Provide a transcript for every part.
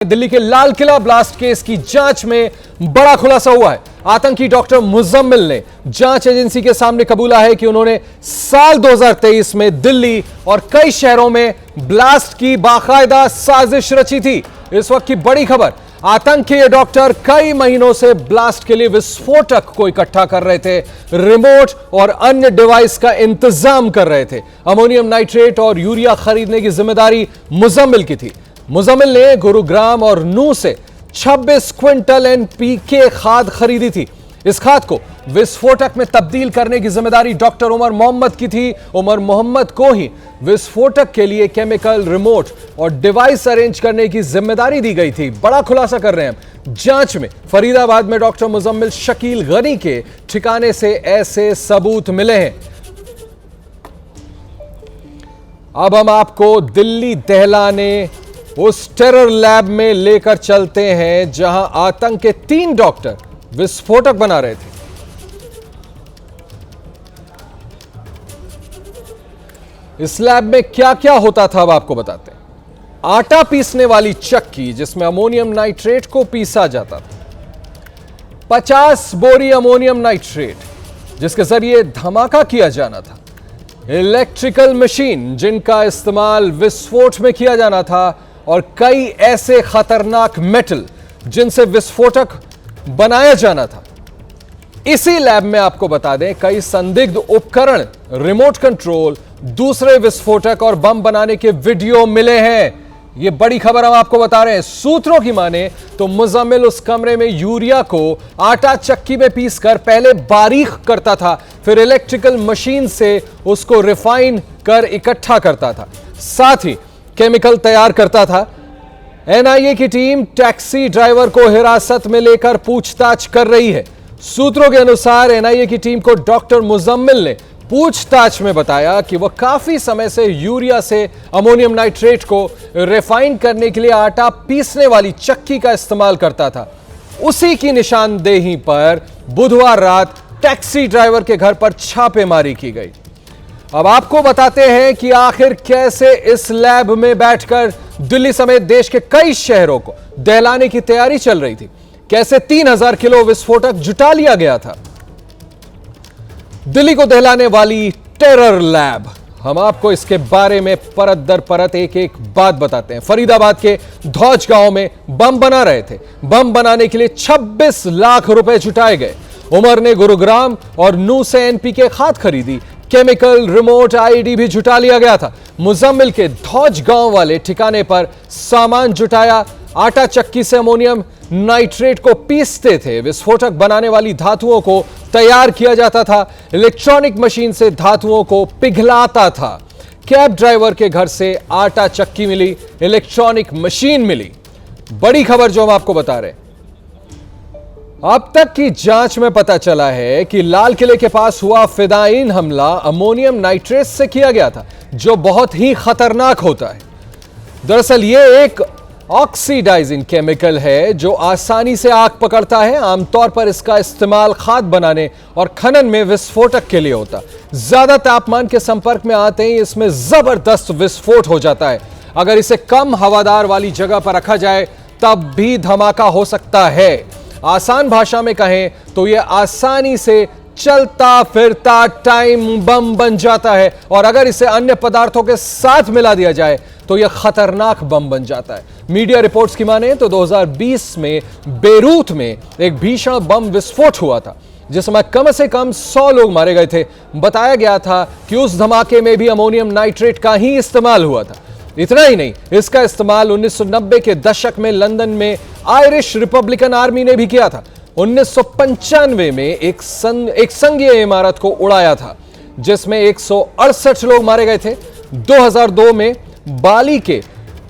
दिल्ली के Lal Qila blast case की जांच में बड़ा खुलासा हुआ है। आतंकी डॉक्टर मुजम्मिल ने जांच एजेंसी के सामने कबूला है कि उन्होंने साल 2023 में दिल्ली और कई शहरों में ब्लास्ट की बाकायदा साजिश रची थी। इस वक्त की बड़ी खबर, आतंकी डॉक्टर कई महीनों से ब्लास्ट के लिए विस्फोटक को इकट्ठा कर रहे थे, रिमोट और अन्य डिवाइस का इंतजाम कर रहे थे। अमोनियम नाइट्रेट और यूरिया खरीदने की जिम्मेदारी मुजम्मिल की थी। मुजम्मिल ने गुरुग्राम और नूह से 26 क्विंटल एनपीके खाद खरीदी थी। इस खाद को विस्फोटक में तब्दील करने की जिम्मेदारी डॉक्टर उमर मोहम्मद की थी। उमर मोहम्मद को ही विस्फोटक के लिए केमिकल, रिमोट और डिवाइस अरेंज करने की जिम्मेदारी दी गई थी। बड़ा खुलासा कर रहे हैं हम। जांच में फरीदाबाद में डॉक्टर मुजम्मिल शकील गनी के ठिकाने से ऐसे सबूत मिले हैं। अब हम आपको दिल्ली दहलाने उस टेरर लैब में लेकर चलते हैं जहां आतंक के 3 डॉक्टर विस्फोटक बना रहे थे। इस लैब में क्या क्या होता था अब आपको बताते हैं। आटा पीसने वाली चक्की जिसमें अमोनियम नाइट्रेट को पीसा जाता था, 50 बोरी अमोनियम नाइट्रेट जिसके जरिए धमाका किया जाना था, इलेक्ट्रिकल मशीन जिनका इस्तेमाल विस्फोट में किया जाना था और कई ऐसे खतरनाक मेटल जिनसे विस्फोटक बनाया जाना था। इसी लैब में आपको बता दें कई संदिग्ध उपकरण, रिमोट कंट्रोल, दूसरे विस्फोटक और बम बनाने के वीडियो मिले हैं। यह बड़ी खबर हम आपको बता रहे हैं। सूत्रों की माने तो मुजम्मिल उस कमरे में यूरिया को आटा चक्की में पीसकर पहले बारीक करता था, फिर इलेक्ट्रिकल मशीन से उसको रिफाइन कर इकट्ठा करता था, साथ ही केमिकल तैयार करता था। एनआईए की टीम टैक्सी ड्राइवर को हिरासत में लेकर पूछताछ कर रही है। सूत्रों के अनुसार एनआईए की टीम को डॉक्टर मुजम्मिल ने पूछताछ में बताया कि वह काफी समय से यूरिया से अमोनियम नाइट्रेट को रिफाइन करने के लिए आटा पीसने वाली चक्की का इस्तेमाल करता था। उसी की निशानदेही पर बुधवार रात टैक्सी ड्राइवर के घर पर छापेमारी की गई। अब आपको बताते हैं कि आखिर कैसे इस लैब में बैठकर दिल्ली समेत देश के कई शहरों को दहलाने की तैयारी चल रही थी, कैसे 3000 किलो विस्फोटक जुटा लिया गया था। दिल्ली को दहलाने वाली टेरर लैब, हम आपको इसके बारे में परत दर परत एक एक बात बताते हैं। फरीदाबाद के धौज गांव में बम बना रहे थे। बम बनाने के लिए 26 लाख रुपए जुटाए गए। उमर ने गुरुग्राम और नूह से एनपीके खाद खरीदी। केमिकल, रिमोट, आईडी भी जुटा लिया गया था। मुजम्मिल के धौज गांव वाले ठिकाने पर सामान जुटाया। आटा चक्की से अमोनियम नाइट्रेट को पीसते थे। विस्फोटक बनाने वाली धातुओं को तैयार किया जाता था। इलेक्ट्रॉनिक मशीन से धातुओं को पिघलाता था। कैब ड्राइवर के घर से आटा चक्की मिली, इलेक्ट्रॉनिक मशीन मिली। बड़ी खबर जो हम आपको बता रहे हैं, अब तक की जांच में पता चला है कि लाल किले के पास हुआ फिदायीन हमला अमोनियम नाइट्रेट से किया गया था, जो बहुत ही खतरनाक होता है। दरअसल यह एक ऑक्सीडाइजिंग केमिकल है जो आसानी से आग पकड़ता है। आमतौर पर इसका इस्तेमाल खाद बनाने और खनन में विस्फोटक के लिए होता। ज्यादा तापमान के संपर्क में आते ही इसमें जबरदस्त विस्फोट हो जाता है। अगर इसे कम हवादार वाली जगह पर रखा जाए तब भी धमाका हो सकता है। आसान भाषा में कहें तो यह आसानी से चलता फिरता टाइम बम बन जाता है, और अगर इसे अन्य पदार्थों के साथ मिला दिया जाए तो यह खतरनाक बम बन जाता है। मीडिया रिपोर्ट्स की माने तो 2020 में बेरूत में एक भीषण बम विस्फोट हुआ था जिसमें कम से कम 100 लोग मारे गए थे। बताया गया था कि उस धमाके में भी अमोनियम नाइट्रेट का ही इस्तेमाल हुआ था। इतना ही नहीं, इसका इस्तेमाल 1990 के दशक में लंदन में आयरिश रिपब्लिकन आर्मी ने भी किया था। 1995 में एक संघीय इमारत को उड़ाया था जिसमें 168 लोग मारे गए थे। 2002 में बाली के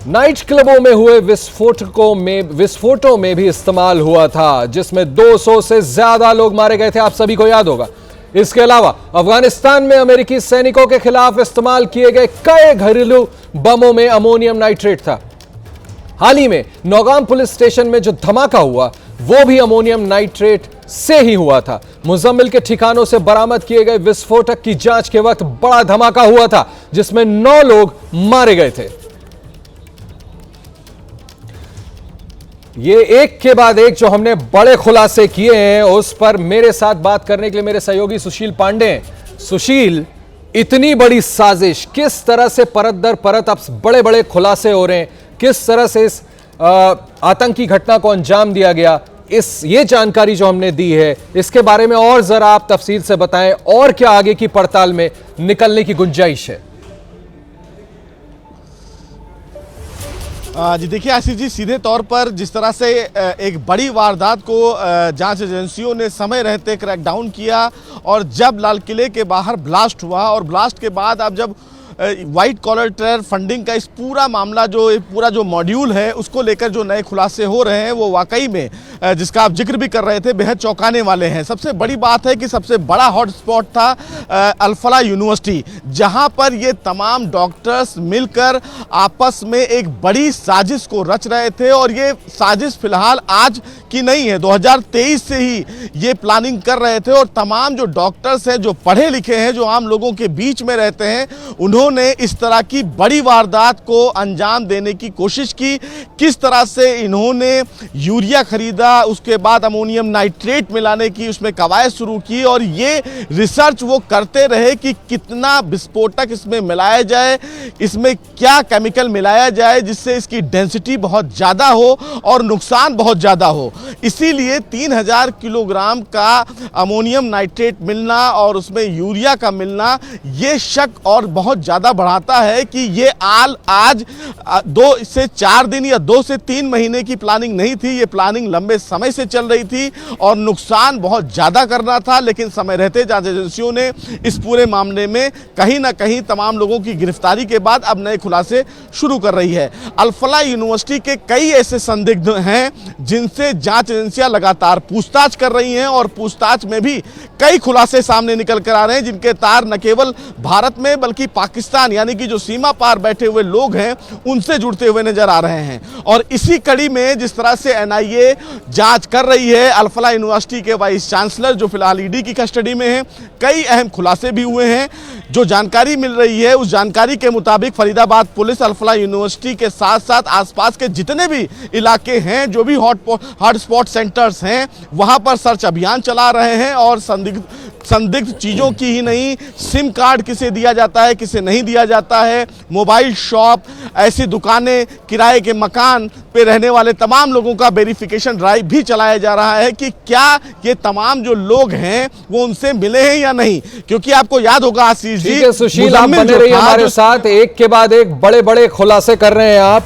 नाइट क्लबों में हुए विस्फोटों में भी इस्तेमाल हुआ था जिसमें 200 से ज्यादा लोग मारे गए थे। आप सभी को याद होगा। इसके अलावा अफगानिस्तान में अमेरिकी सैनिकों के खिलाफ इस्तेमाल किए गए कई घरेलू बमों में अमोनियम नाइट्रेट था। हाल ही में नौगाम पुलिस स्टेशन में जो धमाका हुआ वो भी अमोनियम नाइट्रेट से ही हुआ था। मुजम्मिल के ठिकानों से बरामद किए गए विस्फोटक की जांच के वक्त बड़ा धमाका हुआ था जिसमें 9 लोग मारे गए थे। ये एक के बाद एक जो हमने बड़े खुलासे किए हैं, उस पर मेरे साथ बात करने के लिए मेरे सहयोगी सुशील पांडे हैं। सुशील, इतनी बड़ी साजिश, किस तरह से परत दर परत अब बड़े बड़े खुलासे हो रहे हैं, किस तरह से इस आतंकी घटना को अंजाम दिया गया, ये जानकारी जो हमने दी है, इसके बारे में और जरा आप तफसील से बताएं, और क्या आगे की पड़ताल में निकलने की गुंजाइश है? जी देखिए आशीष जी, सीधे तौर पर जिस तरह से एक बड़ी वारदात को जांच एजेंसियों ने समय रहते क्रैकडाउन किया, और जब लाल किले के बाहर ब्लास्ट हुआ और ब्लास्ट के बाद अब जब वाइट कॉलर टेरर फंडिंग का इस पूरा मामला, पूरा जो मॉड्यूल है, उसको लेकर जो नए खुलासे हो रहे हैं, वो वाकई में जिसका आप जिक्र भी कर रहे थे, बेहद चौंकाने वाले हैं। सबसे बड़ी बात है कि सबसे बड़ा हॉटस्पॉट था अल-फलाह यूनिवर्सिटी, जहां पर ये तमाम डॉक्टर्स मिलकर आपस में एक बड़ी साजिश को रच रहे थे। और ये साजिश फिलहाल आज की नहीं है, 2023 से ही ये प्लानिंग कर रहे थे। और तमाम जो डॉक्टर्स हैं, जो पढ़े लिखे हैं, जो आम लोगों के बीच में रहते हैं, उन्होंने इस तरह की बड़ी वारदात को अंजाम देने की कोशिश की। किस तरह से इन्होंने यूरिया खरीदा, उसके बाद अमोनियम नाइट्रेट मिलाने की उसमें कवायद शुरू की, और ये रिसर्च वो करते रहे कि कितना विस्फोटक इसमें मिलाया जाए, इसमें क्या केमिकल मिलाया जाए जिससे इसकी डेंसिटी बहुत ज़्यादा हो और नुकसान बहुत ज़्यादा हो। इसीलिए 3000 किलोग्राम का अमोनियम नाइट्रेट मिलना और उसमें यूरिया का मिलना, ये शक और बहुत ज़्यादा बढ़ाता है कि ये आज 2 से 4 दिन या 2 से 3 महीने की प्लानिंग नहीं थी। ये प्लानिंग लंबे समय से चल रही थी और नुकसान बहुत ज़्यादा करना था। लेकिन समय रहते जांच एजेंसियों ने इस पूरे मामले में कहीं ना कहीं तमाम लोगों की गिरफ्तारी के बाद अब नए खुलासे शुरू कर रही है। अल-फलाह यूनिवर्सिटी के कई ऐसे संदिग्ध हैं जिनसे जांच एजेंसियां लगातार पूछताछ कर रही हैं, और पूछताछ में भी कई खुलासे सामने निकल कर आ रहे हैं, जिनके तार न केवल भारत में बल्कि पाकिस्तान, यानी कि जो सीमा पार बैठे हुए लोग हैं, उनसे जुड़ते हुए नजर आ रहे हैं। और इसी कड़ी में जिस तरह से एनआईए जांच कर रही है, अल-फलाह यूनिवर्सिटी के वाइस चांसलर जो फिलहाल ईडी की कस्टडी में हैं, कई अहम खुलासे भी हुए हैं। जो जानकारी मिल रही है, उस जानकारी के मुताबिक फरीदाबाद पुलिस अल-फलाह यूनिवर्सिटी के साथ साथ आसपास के जितने भी इलाके हैं, जो भी हॉटस्पॉट सेंटर्स हैं, वहां पर सर्च अभियान चला रहे हैं। और संदिग्ध चीज़ों की ही नहीं, सिम कार्ड किसे दिया जाता है, किसे नहीं दिया जाता है, मोबाइल शॉप, ऐसी दुकानें, किराए के मकान पे रहने वाले तमाम लोगों का वेरिफिकेशन ड्राइव भी चलाया जा रहा है कि क्या ये तमाम जो लोग हैं वो उनसे मिले हैं या नहीं। क्योंकि आपको याद होगा आशीष जी, सुशील आप बने रहिए हमारे साथ, एक के बाद एक बड़े बड़े खुलासे कर रहे हैं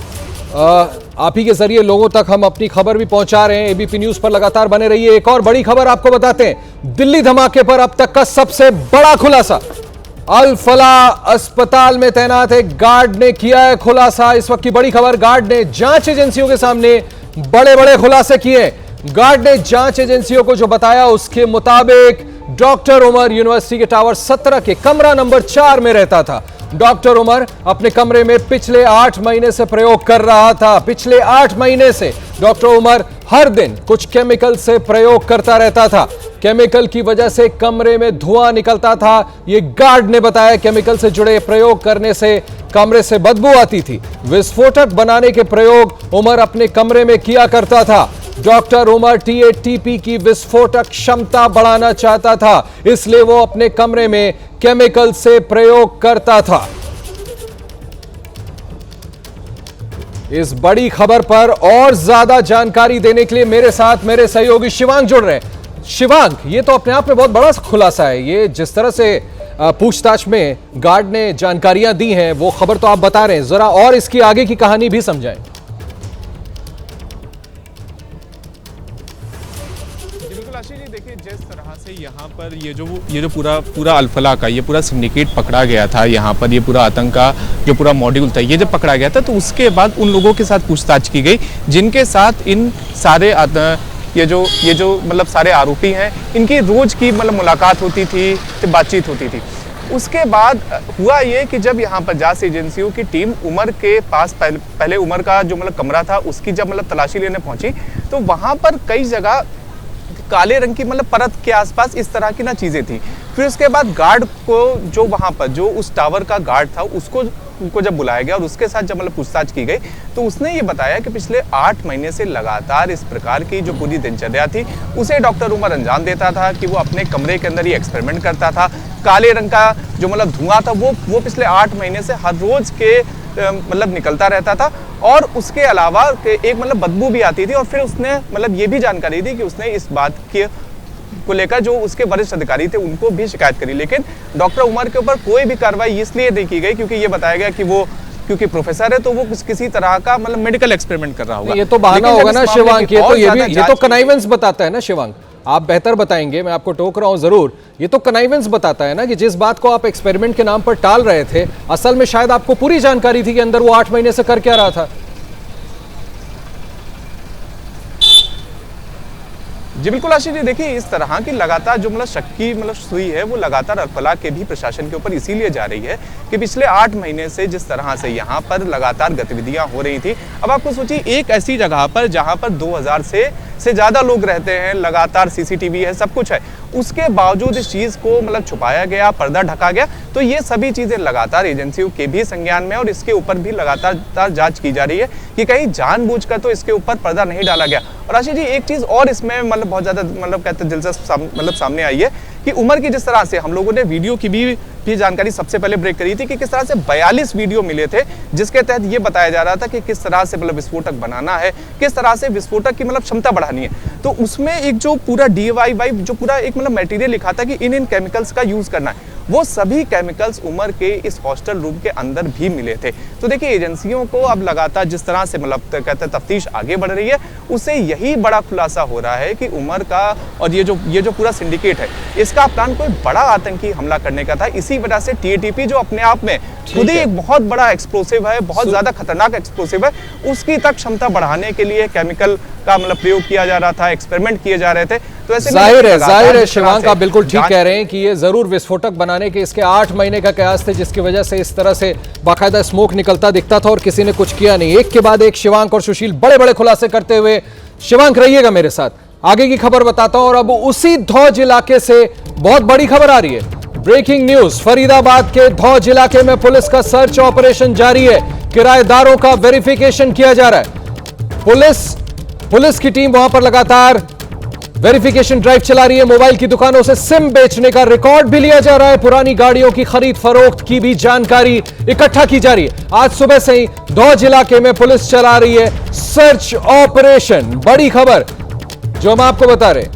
आप ही के जरिए लोगों तक हम अपनी खबर भी पहुंचा रहे हैं। एबीपी न्यूज पर लगातार बने रहिए। एक और बड़ी खबर आपको बताते हैं, दिल्ली धमाके पर अब तक का सबसे बड़ा खुलासा। अल-फलाह अस्पताल में तैनात एक गार्ड ने किया है खुलासा। इस वक्त की बड़ी खबर, गार्ड ने जांच एजेंसियों के सामने बड़े बड़े खुलासे किए। गार्ड ने जांच एजेंसियों को जो बताया, उसके मुताबिक डॉक्टर उमर यूनिवर्सिटी के टावर 17 के कमरा नंबर 4 में रहता था। डॉक्टर उमर अपने कमरे में पिछले 8 महीने से प्रयोग कर रहा था। पिछले 8 महीने से डॉक्टर उमर हर दिन कुछ केमिकल से प्रयोग करता रहता था। केमिकल की वजह से कमरे में धुआं निकलता था। यह गार्ड ने बताया, केमिकल से जुड़े प्रयोग करने से कमरे से बदबू आती थी। विस्फोटक बनाने के प्रयोग उमर अपने कमरे में किया करता था। डॉक्टर उमर टीएटीपी की विस्फोटक क्षमता बढ़ाना चाहता था, इसलिए वो अपने कमरे में केमिकल से प्रयोग करता था। इस बड़ी खबर पर और ज्यादा जानकारी देने के लिए मेरे साथ मेरे सहयोगी शिवांग जुड़ रहे हैं। शिवांग, ये तो अपने आप में बहुत बड़ा खुलासा है। ये जिस तरह से पूछताछ में गार्ड ने जानकारियां दी हैं, वो खबर तो आप बता रहे हैं, जरा और इसकी आगे की कहानी भी समझाएं। जी देखिए, जिस तरह से यहाँ पर ये जो पूरा अल-फलाह का ये पूरा सिंडिकेट पकड़ा गया था, यहाँ पर ये पूरा आतंक का जो पूरा मॉड्यूल था, ये जब पकड़ा गया था, तो उसके बाद उन लोगों के साथ पूछताछ की गई जिनके साथ इन सारे ये जो मतलब सारे आरोपी हैं, इनकी रोज की मतलब मुलाकात होती थी, बातचीत होती थी। उसके बाद हुआ ये कि जब यहाँ पर जांच एजेंसियों की टीम उमर के पास पहले उमर का जो मतलब कमरा था, उसकी जब मतलब तलाशी लेने पहुंची, तो वहाँ पर कई जगह काले रंग की मतलब परत के आसपास इस तरह की ना चीजें थी। फिर उसके बाद गार्ड को, जो वहां पर जो उस टावर का गार्ड था, उसको को जब बुलाया गया और उसके साथ जब मतलब पूछताछ की गई तो उसने ये बताया कि पिछले 8 महीने से लगातार इस प्रकार की जो पूरी दिनचर्या थी उसे डॉक्टर उमर अंजाम देता था कि वो अपने कमरे के अंदर ही एक्सपेरिमेंट करता था। काले रंग का जो मतलब धुआं था वो पिछले 8 महीने से हर रोज के मतलब निकलता रहता था और उसके अलावा एक मतलब बदबू भी आती थी। और फिर उसने मतलब ये भी जानकारी दी कि उसने इस बात की को लेकर जो उसके वरिष्ठ अधिकारी थे उनको भी शिकायत करी, लेकिन डॉक्टर उमर के ऊपर कोई भी कार्रवाई इसलिए नहीं की गई क्योंकि ये बताया गया कि वो क्योंकि प्रोफेसर है तो वो किसी तरह का मतलब मेडिकल एक्सपेरिमेंट कर रहा होगा। ये तो बहाना होगा ना शिवांग, ये तो कनाइवेंस बताता है ना शिवांग, आप बेहतर बताएंगे, मैं आपको टोक रहा हूं जरूर। ये तो कनाइवेंस बताता है ना कि जिस बात को आप एक्सपेरिमेंट के नाम पर टाल रहे थे असल में शायद आपको पूरी जानकारी थी कि अंदर वो 8 महीने से कर क्या रहा था। जी बिल्कुल आशीष जी, देखिए इस तरह की लगातार जो मतलब शक की मतलब सुई है वो लगातार अल्फला के भी प्रशासन के ऊपर इसीलिए जा रही है कि पिछले 8 महीने से जिस तरह से यहाँ पर लगातार गतिविधियां हो रही थी। अब आपको सोचिए एक ऐसी जगह पर जहाँ पर 2000 से ज़्यादा लोग रहते हैं, लगातार सीसीटीवी है, सब कुछ है, उसके बावजूद इस चीज़ को मतलब छुपाया गया, पर्दा ढका गया। तो ये सभी चीज़ें लगातार एजेंसियों के भी संज्ञान में और इसके ऊपर भी लगातार जांच की जा रही है कि कहीं जानबूझकर तो इसके ऊपर पर्दा नहीं डाला गया। और आशीष जी एक चीज़ और इसमें मतलब बहुत ज़्यादा मतलब कहते हैं दिलचस्प मतलब सामने आई है कि उमर की जिस तरह से हम लोगों ने वीडियो की भी जानकारी सबसे पहले ब्रेक करी थी कि किस तरह से 42 वीडियो मिले थे जिसके तहत ये बताया जा रहा था कि किस तरह से मतलब विस्फोटक बनाना है, किस तरह से विस्फोटक की मतलब क्षमता बढ़ानी है। तो उसमें एक जो पूरा DIY जो पूरा एक मतलब मटेरियल लिखा था कि इन केमिकल्स का यूज करना है, वो सभी केमिकल्स उमर के इस हॉस्टल रूम के अंदर भी मिले थे। तो देखिए एजेंसियों को अब लगातार जिस तरह से मतलब कहते हैं तफ्तीश आगे बढ़ रही है उससे यही बड़ा खुलासा हो रहा है कि उमर का और ये जो पूरा सिंडिकेट है इसका प्लान कोई बड़ा आतंकी हमला करने का था। इसी वजह से TATP जो अपने आप में खुद ही एक बहुत बड़ा एक्सप्लोसिव है, बहुत ज्यादा खतरनाक एक्सप्लोसिव है, उसकी तक क्षमता बढ़ाने के लिए केमिकल का मतलब प्रयोग किया जा रहा था, एक्सपेरिमेंट किए जा रहे थे। तो ऐसे जाहिर है शिवांग आप बिल्कुल ठीक कह रहे हैं कि ये जरूर विस्फोटक बनाने के इसके 8 महीने का कयास थे जिसकी वजह से इस तरह से बाकायदा स्मोक निकलता दिखता था और किसी ने कुछ किया नहीं। एक के बाद एक शिवांग और सुशील बड़े बड़े खुलासे करते हुए, शिवांग रहिएगा मेरे साथ, आगे की खबर बताता हूं। और अब उसी धौज इलाके से बहुत बड़ी खबर आ रही है, ब्रेकिंग न्यूज, फरीदाबाद के धौज इलाके में पुलिस का सर्च ऑपरेशन जारी है, किराएदारों का वेरिफिकेशन किया जा रहा है। पुलिस की टीम वहां पर लगातार वेरिफिकेशन ड्राइव चला रही है, मोबाइल की दुकानों से सिम बेचने का रिकॉर्ड भी लिया जा रहा है, पुरानी गाड़ियों की खरीद फरोख्त की भी जानकारी इकट्ठा की जा रही है। आज सुबह से ही धौज इलाके में पुलिस चला रही है सर्च ऑपरेशन। बड़ी खबर जो हम आपको बता रहे,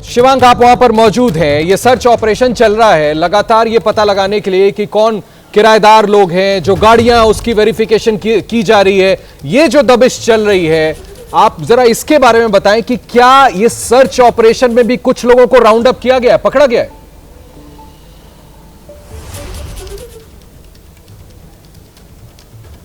शिवांग आप वहां पर मौजूद हैं, ये सर्च ऑपरेशन चल रहा है लगातार ये पता लगाने के लिए कि कौन किराएदार लोग हैं, जो गाड़ियां उसकी वेरिफिकेशन की जा रही है, ये जो दबिश चल रही है, आप जरा इसके बारे में बताएं कि क्या ये सर्च ऑपरेशन में भी कुछ लोगों को राउंड अप किया गया है, पकड़ा गया है?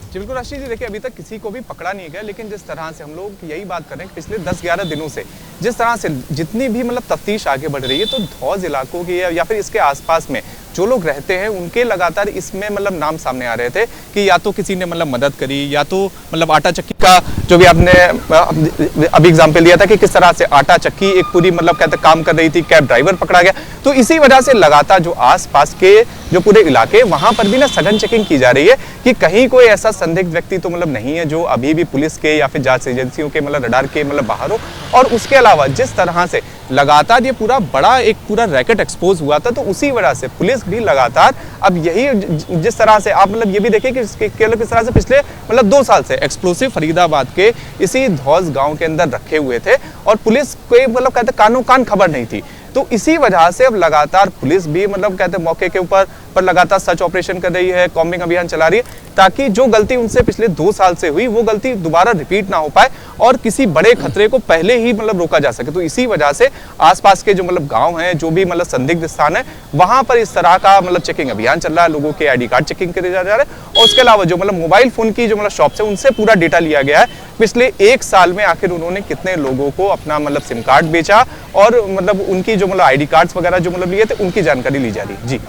जी बिल्कुल आशीष जी, देखिए अभी तक किसी को भी पकड़ा नहीं गया, लेकिन जिस तरह से हम लोग यही बात कर रहे हैं कि पिछले 10-11 दिनों से जिस तरह से जितनी भी मतलब तफ्तीश आगे बढ़ रही है तो धौज इलाकों की या फिर इसके आसपास में जो लोग रहते हैं उनके लगातार इसमें मतलब नाम सामने आ रहे थे कि या तो किसी ने मतलब मदद करी या तो मतलब आटा चक्की का जो भी आपने अभी एग्जाम्पल लिया था कि किस तरह से आटा चक्की एक पूरी मतलब कहते काम कर रही थी, कैब ड्राइवर पकड़ा गया। तो इसी वजह से लगातार जो आसपास के जो पूरे इलाके वहां पर भी ना सघन चेकिंग की जा रही है कि कहीं कोई ऐसा संदिग्ध व्यक्ति तो मतलब नहीं है जो अभी भी पुलिस के या फिर जांच एजेंसियों के मतलब रडार के मतलब बाहर हो। और उसके अलावा जिस तरह से लगातार ये पूरा बड़ा एक पूरा रैकेट एक्सपोज हुआ था तो उसी वजह से पुलिस भी लगातार अब यही जिस तरह से आप मतलब ये भी देखिए कि किस तरह से पिछले मतलब 2 साल से एक्सप्लोसिव फरीदाबाद के इसी धौज गांव के अंदर रखे हुए थे और पुलिस को मतलब कहते कानो कान खबर नहीं थी। तो इसी वजह से अब लगातार पुलिस भी मतलब कहते मौके के ऊपर पर लगातार सर्च ऑपरेशन कर रही है, कॉम्बिंग अभियान चला रही है ताकि जो गलती उनसे पिछले 2 साल से हुई वो गलती दोबारा रिपीट ना हो पाए और किसी बड़े खतरे को पहले ही मतलब रोका जा सके। तो इसी वजह से आसपास के जो मतलब गांव हैं, जो भी मतलब संदिग्ध स्थान है, वहां पर इस तरह का मतलब चेकिंग अभियान चल रहा है, लोगों के ID कार्ड चेकिंग करे जा रहे हैं और उसके अलावा जो मतलब मोबाइल फोन की जो मतलब शॉप्स है उनसे पूरा डेटा लिया गया है पिछले 1 साल में आखिर उन्होंने कितने लोगों को अपना मतलब सिम कार्ड बेचा और मतलब उनकी जो मतलब ID कार्ड्स वगैरह जो मतलब लिए थे उनकी जानकारी ली जा रही है। जी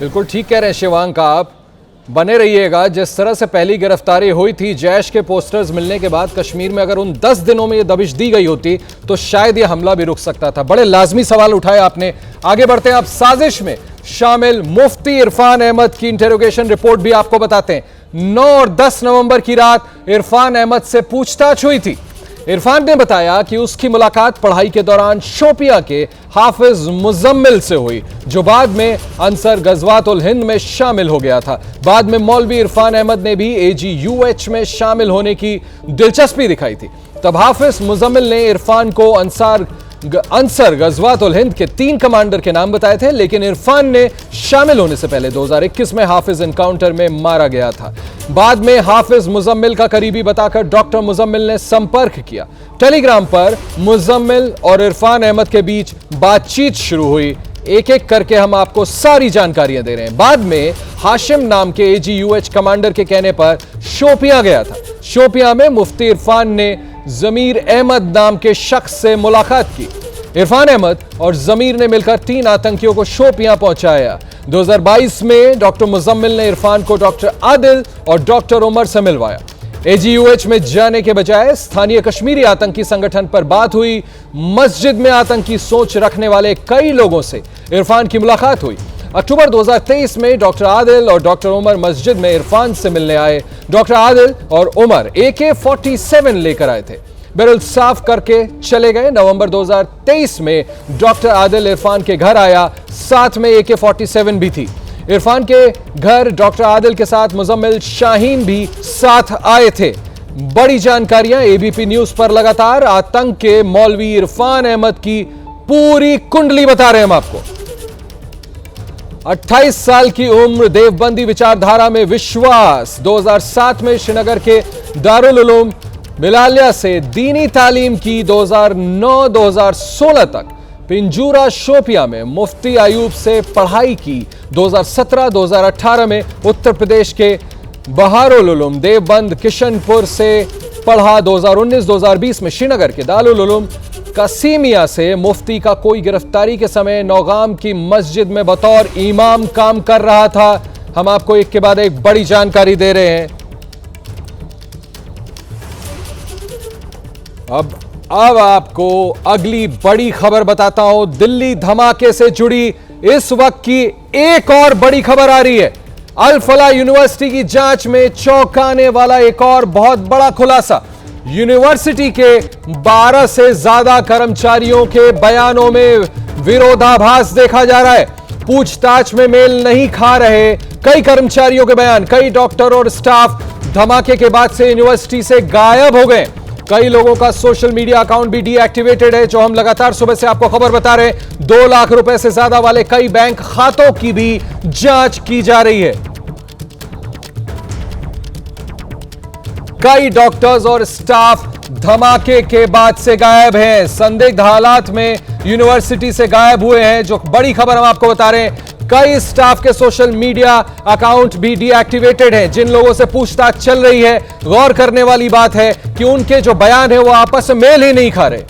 बिल्कुल ठीक कह रहे हैं शिवांग, आप बने रहिएगा। जिस तरह से पहली गिरफ्तारी हुई थी जैश के पोस्टर्स मिलने के बाद कश्मीर में, अगर उन 10 दिनों में ये दबिश दी गई होती तो शायद ये हमला भी रुक सकता था। बड़े लाजमी सवाल उठाए आपने। आगे बढ़ते हैं आप। शामिल मुफ्ती इरफान अहमद की इंटेरोगेशन रिपोर्ट भी आपको बताते हैं। 9 और 10 नवंबर की रात इरफान अहमद से पूछताछ हुई थी। इरफान ने बताया कि उसकी मुलाकात पढ़ाई के दौरान शोपिया के हाफिज मुजम्मिल से हुई, जो बाद में अंसर गजवातुल हिंद में शामिल हो गया था। बाद में मौलवी इरफान अहमद ने भी AGUH में शामिल होने की दिलचस्पी दिखाई थी। तब हाफिज मुजम्मिल ने इरफान को अंसर गजवातुल हिंद के 3 कमांडर के नाम बताए थे, लेकिन इरफान ने शामिल होने से पहले 2021 में हाफिज एनकाउंटर में मारा गया था। बाद में हाफिज मुजम्मिल का करीबी बताकर डॉक्टर मुजम्मिल ने संपर्क किया। टेलीग्राम पर मुजम्मिल और इरफान अहमद के बीच बातचीत शुरू हुई। एक एक करके हम आपको सारी जानकारियां दे रहे हैं। बाद में हाशिम नाम के AGUH कमांडर के कहने पर शोपिया गया था। शोपिया में मुफ्ती इरफान ने जमीर अहमद नाम के शख्स से मुलाकात की। इरफान अहमद और जमीर ने मिलकर 3 आतंकियों को शोपियां पहुंचाया। 2022 में डॉक्टर मुजम्मिल ने इरफान को डॉक्टर आदिल और डॉक्टर उमर से मिलवाया। AGUH में जाने के बजाय स्थानीय कश्मीरी आतंकी संगठन पर बात हुई। मस्जिद में आतंकी सोच रखने वाले कई लोगों से इरफान की मुलाकात हुई। अक्टूबर 2023 में डॉक्टर आदिल और डॉक्टर उमर मस्जिद में इरफान से मिलने आए। डॉक्टर आदिल और उमर AK-47 लेकर आए थे, बैरल साफ करके चले गए। नवंबर 2023 में डॉक्टर आदिल इरफान के घर आया, साथ में AK-47 भी थी। इरफान के घर डॉक्टर आदिल के साथ मुजम्मिल शाहीन भी साथ आए थे। बड़ी जानकारियां ABP न्यूज पर लगातार आतंक के मौलवी इरफान अहमद की पूरी कुंडली बता रहे हैं हम आपको। 28 साल की उम्र, देवबंदी विचारधारा में विश्वास। 2007 में श्रीनगर के दारुल उलूम मिलालिया से दीनी तालीम की। 2009-2016 तक पिंजूरा शोपिया में मुफ्ती आयूब से पढ़ाई की। 2017-2018 में उत्तर प्रदेश के बहारुल उलूम देवबंद किशनपुर से पढ़ा। 2019-2020 में श्रीनगर के दारुल उलूम कासिमिया से मुफ्ती का कोई गिरफ्तारी के समय नौगाम की मस्जिद में बतौर इमाम काम कर रहा था। हम आपको एक के बाद एक बड़ी जानकारी दे रहे हैं। अब आपको अगली बड़ी खबर बताता हूं। दिल्ली धमाके से जुड़ी इस वक्त की एक और बड़ी खबर आ रही है। अल फलाह यूनिवर्सिटी की जांच में चौंकाने वाला एक और बहुत बड़ा खुलासा। यूनिवर्सिटी के 12 से ज्यादा कर्मचारियों के बयानों में विरोधाभास देखा जा रहा है। पूछताछ में मेल नहीं खा रहे कई कर्मचारियों के बयान। कई डॉक्टर और स्टाफ धमाके के बाद से यूनिवर्सिटी से गायब हो गए। कई लोगों का सोशल मीडिया अकाउंट भी डीएक्टिवेटेड है, जो हम लगातार सुबह से आपको खबर बता रहे हैं। 2 लाख रुपए से ज्यादा वाले कई बैंक खातों की भी जांच की जा रही है। कई डॉक्टर्स और स्टाफ धमाके के बाद से गायब हैं। संदिग्ध हालात में यूनिवर्सिटी से गायब हुए हैं, जो बड़ी खबर हम आपको बता रहे हैं। कई स्टाफ के सोशल मीडिया अकाउंट भी डीएक्टिवेटेड हैं। जिन लोगों से पूछताछ चल रही है, गौर करने वाली बात है कि उनके जो बयान है वो आपस में मेल ही नहीं खा रहे।